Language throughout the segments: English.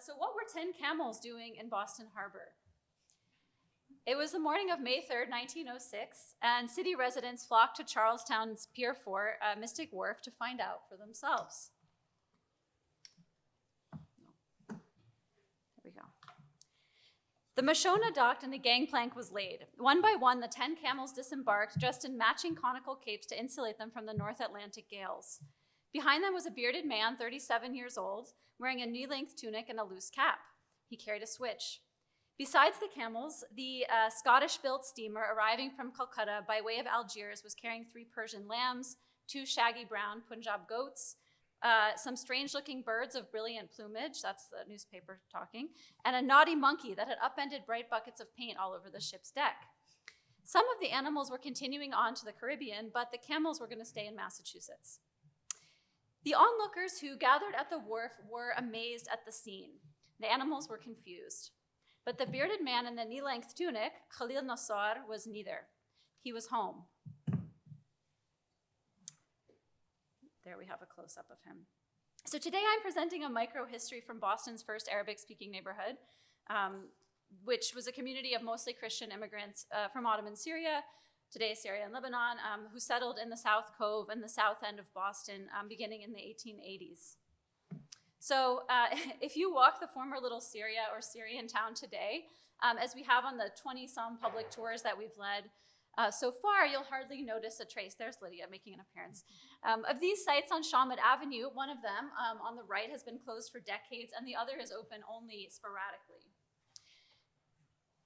So what were 10 camels doing in Boston Harbor? It was the morning of May 3rd, 1906, and city residents flocked to Charlestown's Pier 4, Mystic Wharf, to find out for themselves. There we go. The Mashona docked and the gangplank was laid. One by one, the 10 camels disembarked, dressed in matching conical capes to insulate them from the North Atlantic gales. Behind them was a bearded man, 37 years old, wearing a knee-length tunic and a loose cap. He carried a switch. Besides the camels, the Scottish-built steamer arriving from Calcutta by way of Algiers was carrying 3 Persian lambs, 2 shaggy brown Punjab goats, some strange-looking birds of brilliant plumage, that's the newspaper talking, and a naughty monkey that had upended bright buckets of paint all over the ship's deck. Some of the animals were continuing on to the Caribbean, but the camels were going to stay in Massachusetts. The onlookers who gathered at the wharf were amazed at the scene. The animals were confused. But the bearded man in the knee-length tunic, Khalil Nassar, was neither. He was home. There we have a close-up of him. So today I'm presenting a micro-history from Boston's first Arabic-speaking neighborhood, which was a community of mostly Christian immigrants from Ottoman Syria, today Syria and Lebanon, who settled in the South Cove and the south end of Boston beginning in the 1880s. So if you walk the former Little Syria or Syrian town today, as we have on the 20-some public tours that we've led so far, you'll hardly notice a trace. There's Lydia making an appearance. Of these sites on Shawmut Avenue, one of them on the right has been closed for decades and the other is open only sporadically.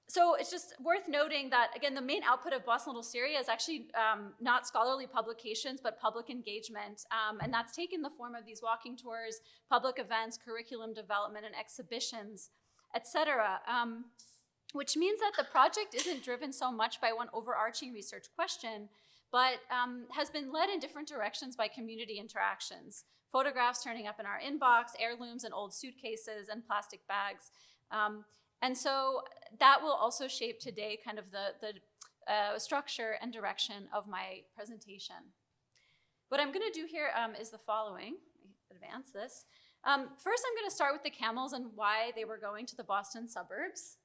So it's just worth noting that, again, the main output of Boston Little Syria is actually not scholarly publications, but public engagement. And that's taken the form of these walking tours, public events, curriculum development, and exhibitions, et cetera. Which means that the project isn't driven so much by one overarching research question, but has been led in different directions by community interactions. Photographs turning up in our inbox, heirlooms and old suitcases, and plastic bags. And so that will also shape today kind of the structure and direction of my presentation. What I'm going to do here is the following. Let me advance this. First, I'm going to start with the camels and why they were going to the Boston suburbs.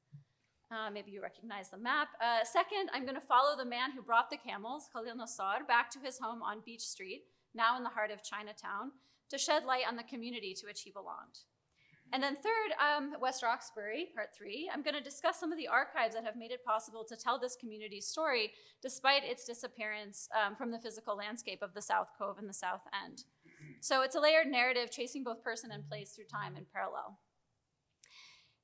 Maybe you recognize the map. Second, I'm going to follow the man who brought the camels, Khalil Nassar, back to his home on Beach Street, now in the heart of Chinatown, to shed light on the community to which he belonged. And then third, West Roxbury, part 3, I'm going to discuss some of the archives that have made it possible to tell this community's story despite its disappearance from the physical landscape of the South Cove and the South End. So it's a layered narrative tracing both person and place through time in parallel.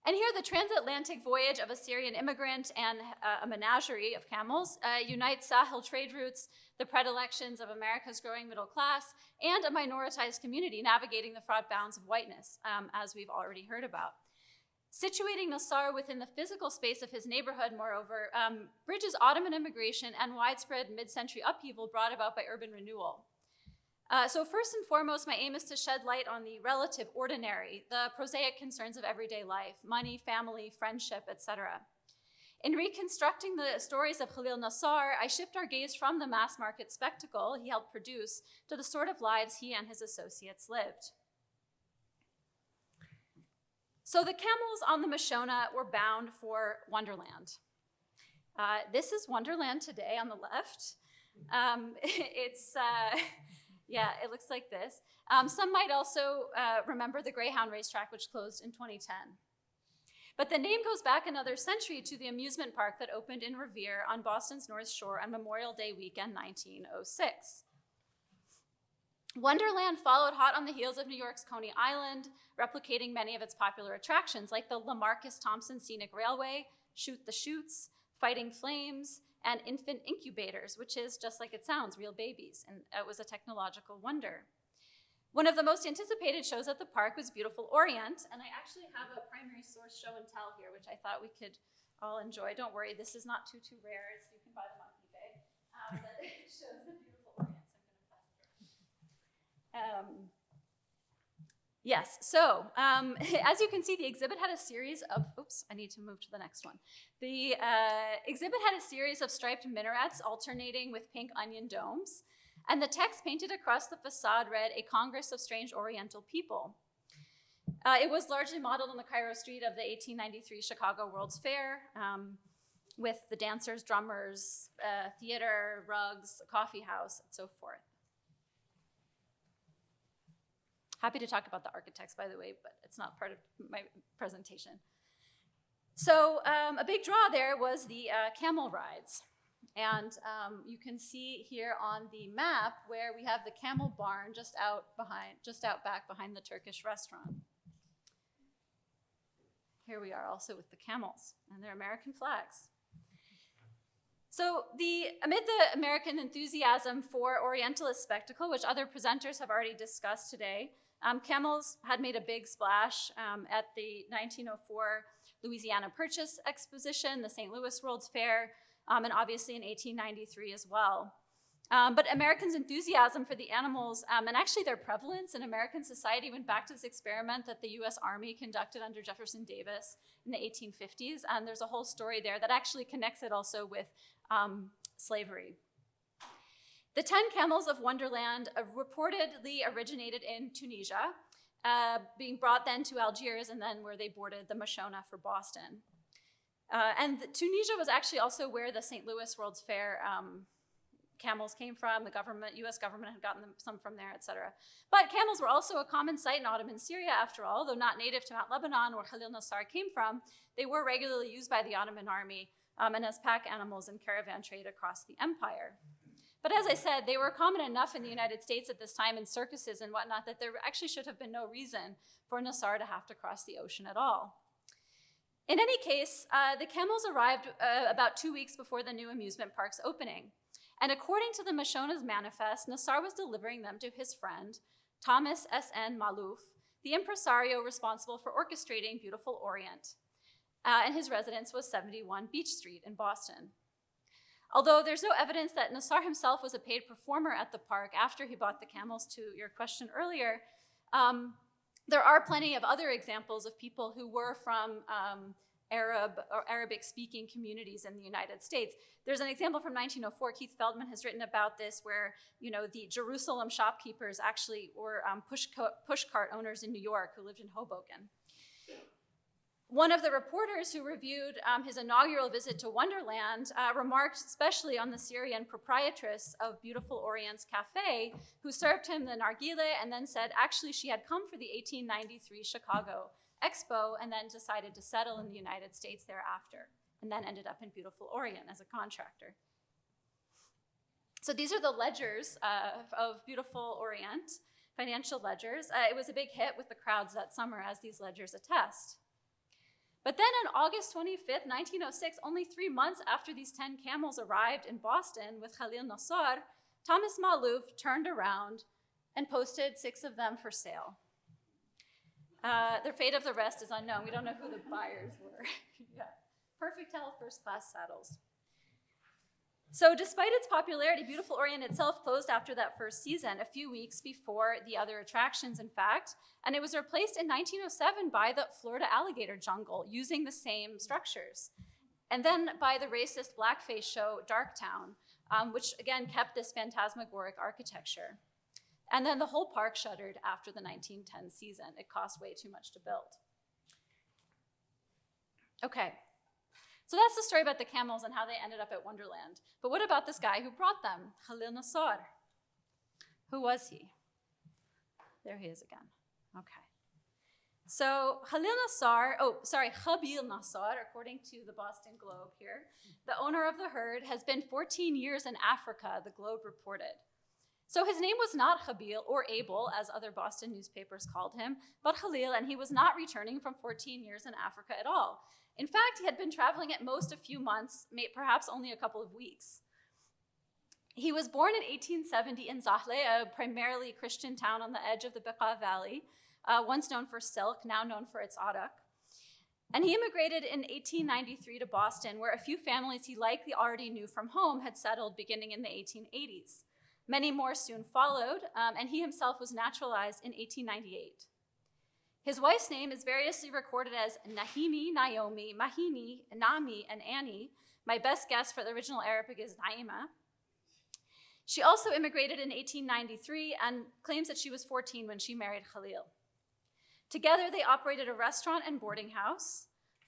And here, the transatlantic voyage of a Syrian immigrant and a menagerie of camels unites Sahel trade routes, the predilections of America's growing middle class, and a minoritized community navigating the fraught bounds of whiteness, as we've already heard about. Situating Nassar within the physical space of his neighborhood, moreover, bridges Ottoman immigration and widespread mid-century upheaval brought about by urban renewal. So first and foremost, my aim is to shed light on the relative ordinary, the prosaic concerns of everyday life, money, family, friendship, etc. In reconstructing the stories of Khalil Nassar, I shift our gaze from the mass market spectacle he helped produce to the sort of lives he and his associates lived. So the camels on the Mashona were bound for Wonderland. This is Wonderland today on the left. Yeah, it looks like this. Some might also remember the Greyhound racetrack, which closed in 2010. But the name goes back another century to the amusement park that opened in Revere on Boston's North Shore on Memorial Day weekend 1906. Wonderland followed hot on the heels of New York's Coney Island, replicating many of its popular attractions like the Lamarcus Thompson Scenic Railway, Shoot the Chutes, Fighting Flames, and infant incubators, which is, just like it sounds, real babies, and it was a technological wonder. One of the most anticipated shows at the park was Beautiful Orient, and I actually have a primary source show and tell here, which I thought we could all enjoy. Don't worry, this is not too rare, so you can buy them on eBay. But it shows the Beautiful Orient, so I'm gonna pass it. Yes, so as you can see, the exhibit had a series of, oops, I need to move to the next one. The exhibit had a series of striped minarets alternating with pink onion domes, and the text painted across the facade read, "A Congress of Strange Oriental People." It was largely modeled on the Cairo street of the 1893 Chicago World's Fair, with the dancers, drummers, theater, rugs, a coffee house, and so forth. Happy to talk about the architects, by the way, but it's not part of my presentation. So a big draw there was the camel rides. And you can see here on the map where we have the camel barn just out back behind the Turkish restaurant. Here we are also with the camels and their American flags. So amid the American enthusiasm for Orientalist spectacle, which other presenters have already discussed today, camels had made a big splash at the 1904 Louisiana Purchase Exposition, the St. Louis World's Fair, and obviously in 1893 as well. But Americans' enthusiasm for the animals and actually their prevalence in American society went back to this experiment that the US Army conducted under Jefferson Davis in the 1850s. And there's a whole story there that actually connects it also with slavery. The 10 Camels of Wonderland reportedly originated in Tunisia, being brought then to Algiers, and then where they boarded the Mashona for Boston. And Tunisia was actually also where the St. Louis World's Fair camels came from. The US government had gotten some from there, etc. But camels were also a common sight in Ottoman Syria, after all. Though not native to Mount Lebanon, where Khalil Nassar came from, they were regularly used by the Ottoman army and as pack animals in caravan trade across the empire. But as I said, they were common enough in the United States at this time in circuses and whatnot that there actually should have been no reason for Nassar to have to cross the ocean at all. In any case, the camels arrived about 2 weeks before the new amusement park's opening. And according to the Mashona's manifest, Nassar was delivering them to his friend, Thomas S.N. Malouf, the impresario responsible for orchestrating Beautiful Orient. And his residence was 71 Beach Street in Boston. Although there's no evidence that Nassar himself was a paid performer at the park after he bought the camels, to your question earlier, there are plenty of other examples of people who were from Arab or Arabic-speaking communities in the United States. There's an example from 1904. Keith Feldman has written about this, where the Jerusalem shopkeepers actually were push cart owners in New York who lived in Hoboken. One of the reporters who reviewed his inaugural visit to Wonderland remarked especially on the Syrian proprietress of Beautiful Orient's Cafe, who served him the nargile and then said actually she had come for the 1893 Chicago Expo and then decided to settle in the United States thereafter, and then ended up in Beautiful Orient as a contractor. So these are the ledgers of Beautiful Orient, financial ledgers. It was a big hit with the crowds that summer, as these ledgers attest. But then on August 25th, 1906, only 3 months after these 10 camels arrived in Boston with Khalil Nassar, Thomas Malouf turned around and posted 6 of them for sale. The fate of the rest is unknown. We don't know who the buyers were. Yeah. Perfect health, first-class saddles. So despite its popularity, Beautiful Orient itself closed after that first season, a few weeks before the other attractions, in fact, and it was replaced in 1907 by the Florida alligator jungle, using the same structures. And then by the racist blackface show, Darktown, which again kept this phantasmagoric architecture. And then the whole park shuttered after the 1910 season. It cost way too much to build. Okay. So that's the story about the camels and how they ended up at Wonderland. But what about this guy who brought them, Khalil Nassar? Who was he? There he is again. Okay. So Khabil Nassar, according to the Boston Globe here, the owner of the herd, has been 14 years in Africa, the Globe reported. So his name was not Khabil or Abel, as other Boston newspapers called him, but Khalil, and he was not returning from 14 years in Africa at all. In fact, he had been traveling at most a few months, perhaps only a couple of weeks. He was born in 1870 in Zahle, a primarily Christian town on the edge of the Bekaa Valley, once known for silk, now known for its adak. And he immigrated in 1893 to Boston, where a few families he likely already knew from home had settled beginning in the 1880s. Many more soon followed, and he himself was naturalized in 1898. His wife's name is variously recorded as Nahimi, Naomi, Mahini, Nami, and Annie. My best guess for the original Arabic is Naima. She also immigrated in 1893 and claims that she was 14 when she married Khalil. Together, they operated a restaurant and boarding house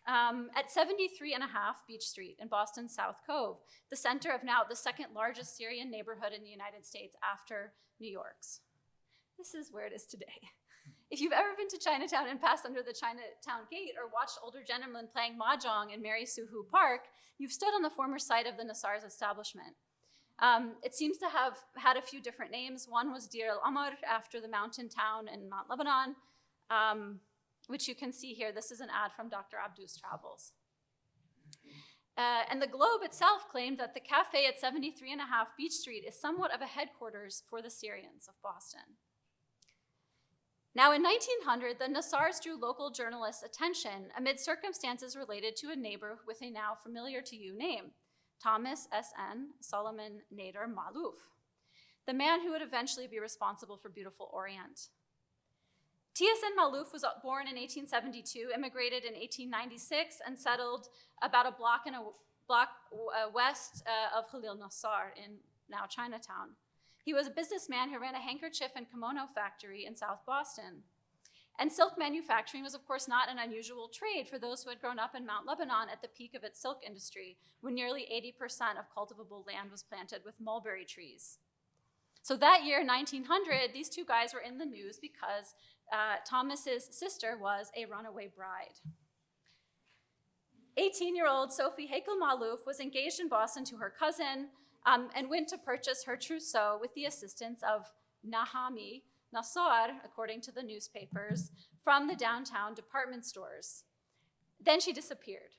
at 73.5 Beach Street in Boston's South Cove, the center of now the second largest Syrian neighborhood in the United States after New York's. This is where it is today. If you've ever been to Chinatown and passed under the Chinatown gate or watched older gentlemen playing mahjong in Mary Suhu Park, you've stood on the former site of the Nassar's establishment. It seems to have had a few different names. One was Dir el-Amr, after the mountain town in Mount Lebanon, which you can see here. This is an ad from Dr. Abdu's travels. And the Globe itself claimed that the cafe at 73.5 Beach Street is somewhat of a headquarters for the Syrians of Boston. Now, in 1900, the Nassars drew local journalists' attention amid circumstances related to a neighbor with a now familiar to you name, Thomas S.N. Solomon Nader Malouf, the man who would eventually be responsible for Beautiful Orient. T.S.N. Malouf was born in 1872, immigrated in 1896, and settled about a block west of Khalil Nassar in now Chinatown. He was a businessman who ran a handkerchief and kimono factory in South Boston. And silk manufacturing was, of course, not an unusual trade for those who had grown up in Mount Lebanon at the peak of its silk industry, when nearly 80% of cultivable land was planted with mulberry trees. So that year, 1900, these two guys were in the news because Thomas's sister was a runaway bride. 18-year-old Sophie Hakel Malouf was engaged in Boston to her cousin, and went to purchase her trousseau with the assistance of Nahami Nassar, according to the newspapers, from the downtown department stores. Then she disappeared.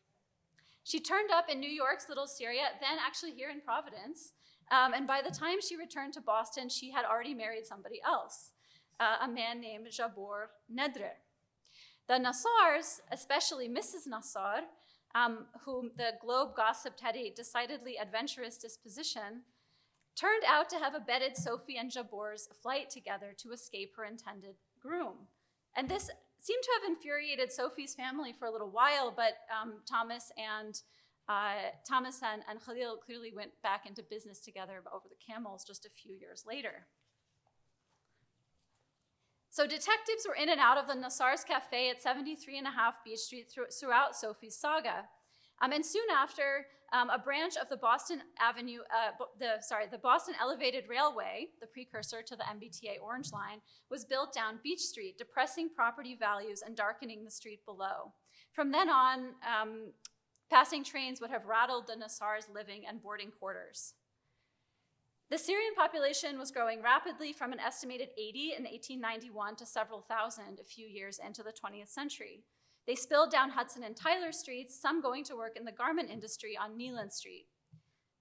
She turned up in New York's Little Syria, then actually here in Providence, and by the time she returned to Boston, she had already married somebody else, a man named Jabor Nedre. The Nassars, especially Mrs. Nassar, whom the Globe gossiped had a decidedly adventurous disposition, turned out to have abetted Sophie and Jabor's flight together to escape her intended groom. And this seemed to have infuriated Sophie's family for a little while, but Thomas and Khalil clearly went back into business together over the camels just a few years later. So detectives were in and out of the Nassar's Cafe at 73.5 Beach Street throughout Sophie's saga. And soon after, a branch of the Boston the Boston Elevated Railway, the precursor to the MBTA Orange Line, was built down Beach Street, depressing property values and darkening the street below. From then on, passing trains would have rattled the Nassars' living and boarding quarters. The Syrian population was growing rapidly from an estimated 80 in 1891 to several thousand a few years into the 20th century. They spilled down Hudson and Tyler streets, some going to work in the garment industry on Neelan Street.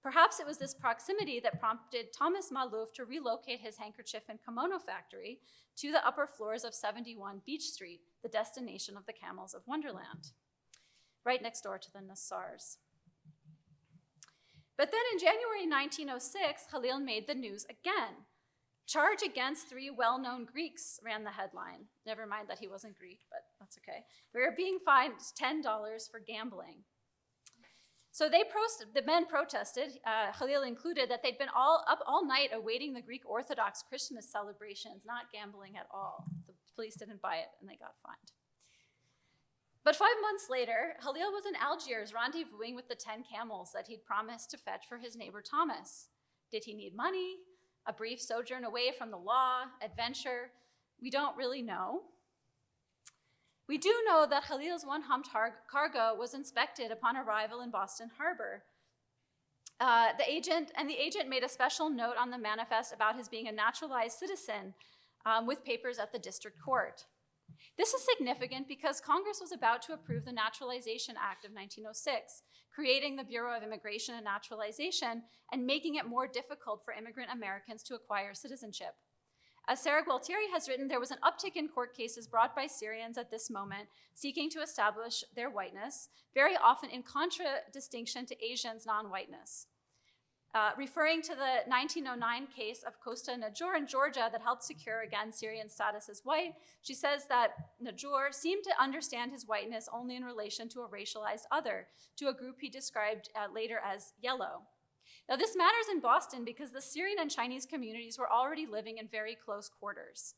Perhaps it was this proximity that prompted Thomas Malouf to relocate his handkerchief and kimono factory to the upper floors of 71 Beach Street, the destination of the Camels of Wonderland, right next door to the Nassars. But then in January 1906, Khalil made the news again. Charge against 3 well-known Greeks, ran the headline. Never mind that he wasn't Greek, but that's okay. They were being fined $10 for gambling. So the men protested, Khalil included, that they'd been up all night awaiting the Greek Orthodox Christmas celebrations, not gambling at all. The police didn't buy it and they got fined. But 5 months later, Khalil was in Algiers rendezvousing with the 10 camels that he'd promised to fetch for his neighbor Thomas. Did he need money? A brief sojourn away from the law? Adventure? We don't really know. We do know that Khalil's one-humped cargo was inspected upon arrival in Boston Harbor. The agent made a special note on the manifest about his being a naturalized citizen with papers at the district court. This is significant because Congress was about to approve the Naturalization Act of 1906, creating the Bureau of Immigration and Naturalization and making it more difficult for immigrant Americans to acquire citizenship. As Sarah Gualtieri has written, there was an uptick in court cases brought by Syrians at this moment seeking to establish their whiteness, very often in contradistinction to Asians' non-whiteness. Referring to the 1909 case of Costa Najor in Georgia that helped secure again Syrian status as white, she says that Najor seemed to understand his whiteness only in relation to a racialized other, to a group he described later as yellow. Now this matters in Boston because the Syrian and Chinese communities were already living in very close quarters.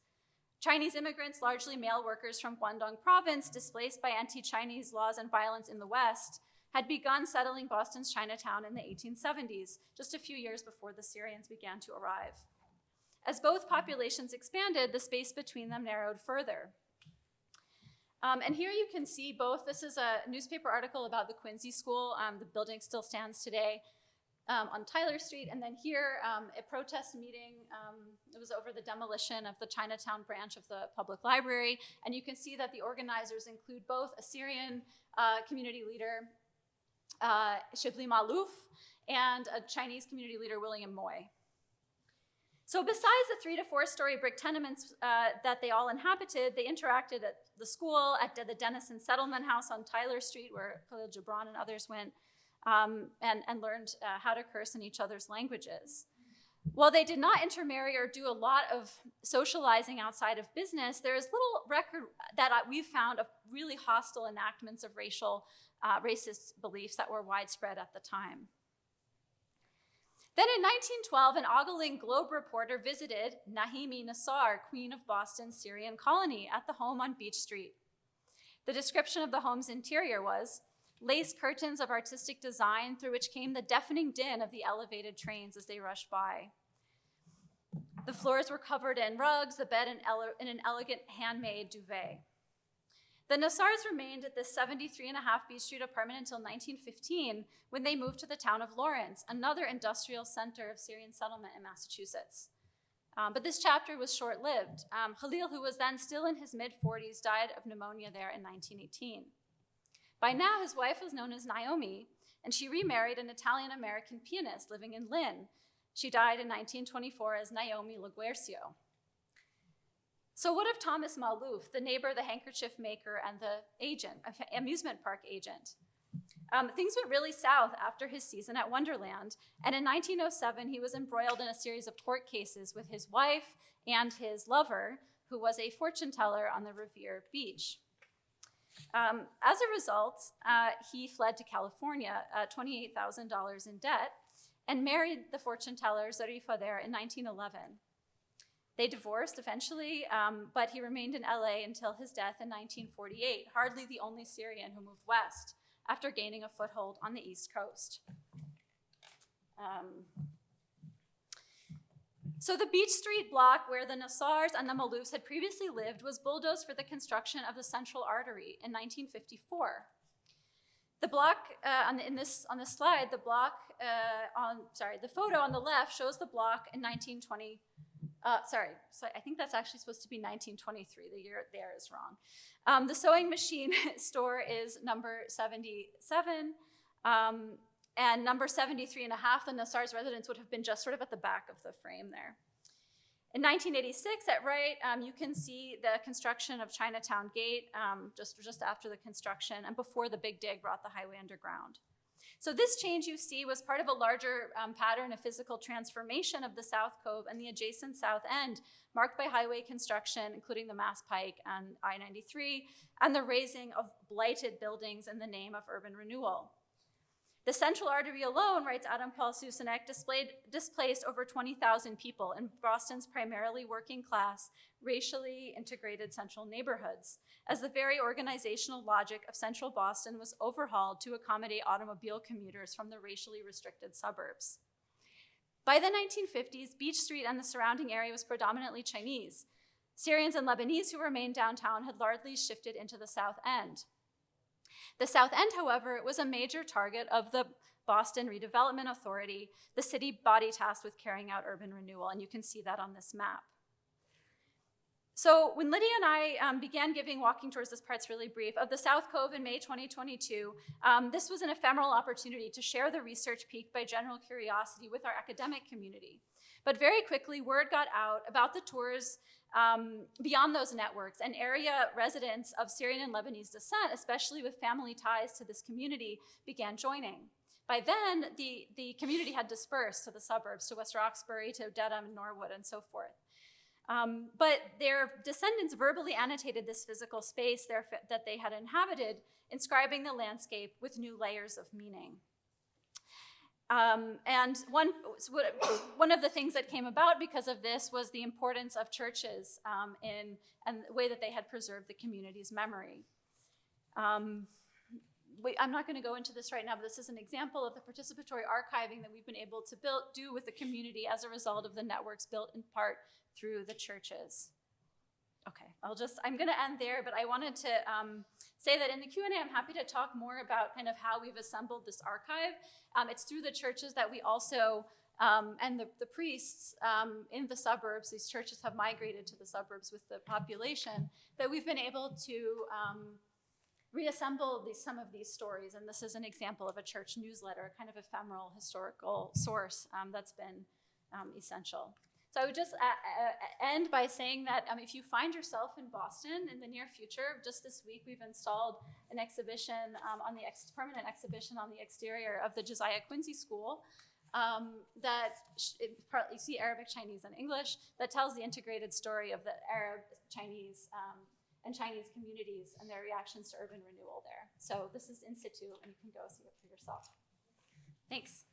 Chinese immigrants, largely male workers from Guangdong province, displaced by anti-Chinese laws and violence in the West, had begun settling Boston's Chinatown in the 1870s, just a few years before the Syrians began to arrive. As both populations expanded, the space between them narrowed further. And here you can see both. This is a newspaper article about the Quincy School. The building still stands today on Tyler Street. And then here, a protest meeting. It was over the demolition of the Chinatown branch of the public library. And you can see that the organizers include both a Syrian community leader, Shibli Malouf, and a Chinese community leader, William Moy. So besides the 3 to 4 story brick tenements that they all inhabited, they interacted at the school, at the Denison Settlement House on Tyler Street, where Khalil Gibran and others went, and learned how to curse in each other's languages. While they did not intermarry or do a lot of socializing outside of business, there is little record that we've found of really hostile enactments of racist beliefs that were widespread at the time. Then in 1912, an ogling Globe reporter visited Nahimi Nassar, Queen of Boston's Syrian colony, at the home on Beach Street. The description of the home's interior was lace curtains of artistic design through which came the deafening din of the elevated trains as they rushed by. The floors were covered in rugs, the bed in an elegant handmade duvet. The Nassars remained at this 73.5 Beach Street apartment until 1915, when they moved to the town of Lawrence, another industrial center of Syrian settlement in Massachusetts. But this chapter was short-lived. Khalil, who was then still in his mid-40s, died of pneumonia there in 1918. By now, his wife was known as Naomi, and she remarried an Italian-American pianist living in Lynn. She died in 1924 as Naomi LaGuercio. So what of Thomas Malouf, the neighbor, the handkerchief maker, and the agent, amusement park agent? Things went really south after his season at Wonderland, and in 1907, he was embroiled in a series of court cases with his wife and his lover, who was a fortune teller on the Revere Beach. As a result, he fled to California, $28,000 in debt, and married the fortune teller Zarifa there in 1911. They divorced eventually, but he remained in LA until his death in 1948, hardly the only Syrian who moved west after gaining a foothold on the East Coast. So the Beach Street block where the Nassars and the Maloufs had previously lived was bulldozed for the construction of the Central Artery in 1954. The block on this slide, the photo on the left shows the block in 1920. So I think that's actually supposed to be 1923. The year there is wrong. The sewing machine store is number 77, and number 73.5, the Nassar's residence, would have been just sort of at the back of the frame there. In 1986, at right, you can see the construction of Chinatown Gate, just after the construction and before the Big Dig brought the highway underground. So this change you see was part of a larger pattern of physical transformation of the South Cove and the adjacent South End, marked by highway construction, including the Mass Pike and I-93, and the raising of blighted buildings in the name of urban renewal. The Central Artery alone, writes Adam Paul Susanek, displaced over 20,000 people in Boston's primarily working class, racially integrated central neighborhoods, as the very organizational logic of central Boston was overhauled to accommodate automobile commuters from the racially restricted suburbs. By the 1950s, Beach Street and the surrounding area was predominantly Chinese. Syrians and Lebanese who remained downtown had largely shifted into the South End. The South End, however, was a major target of the Boston Redevelopment Authority, the city body tasked with carrying out urban renewal, and you can see that on this map. So when Lydia and I began giving walking tours, this part's really brief, of the South Cove in May 2022, this was an ephemeral opportunity to share the research piqued by general curiosity with our academic community. But very quickly, word got out about the tours beyond those networks, and area residents of Syrian and Lebanese descent, especially with family ties to this community, began joining. By then, the community had dispersed to the suburbs, to West Roxbury, to Dedham, Norwood, and so forth. But their descendants verbally annotated this physical space that they had inhabited, inscribing the landscape with new layers of meaning. And one of the things that came about because of this was the importance of churches and the way that they had preserved the community's memory. I'm not going to go into this right now, but this is an example of the participatory archiving that we've been able to do with the community as a result of the networks built in part through the churches. Okay, I'm going to end there, but I wanted to say that in the Q&A, I'm happy to talk more about kind of how we've assembled this archive. It's through the churches that we also, and the priests in the suburbs, these churches have migrated to the suburbs with the population, that we've been able to reassemble some of these stories. And this is an example of a church newsletter, kind of ephemeral historical source that's been essential. So I would just end by saying that if you find yourself in Boston in the near future, just this week we've installed an exhibition permanent exhibition on the exterior of the Josiah Quincy School you see Arabic, Chinese, and English, that tells the integrated story of the Arab, Chinese, and Chinese communities and their reactions to urban renewal there. So this is in situ, and you can go see it for yourself. Thanks.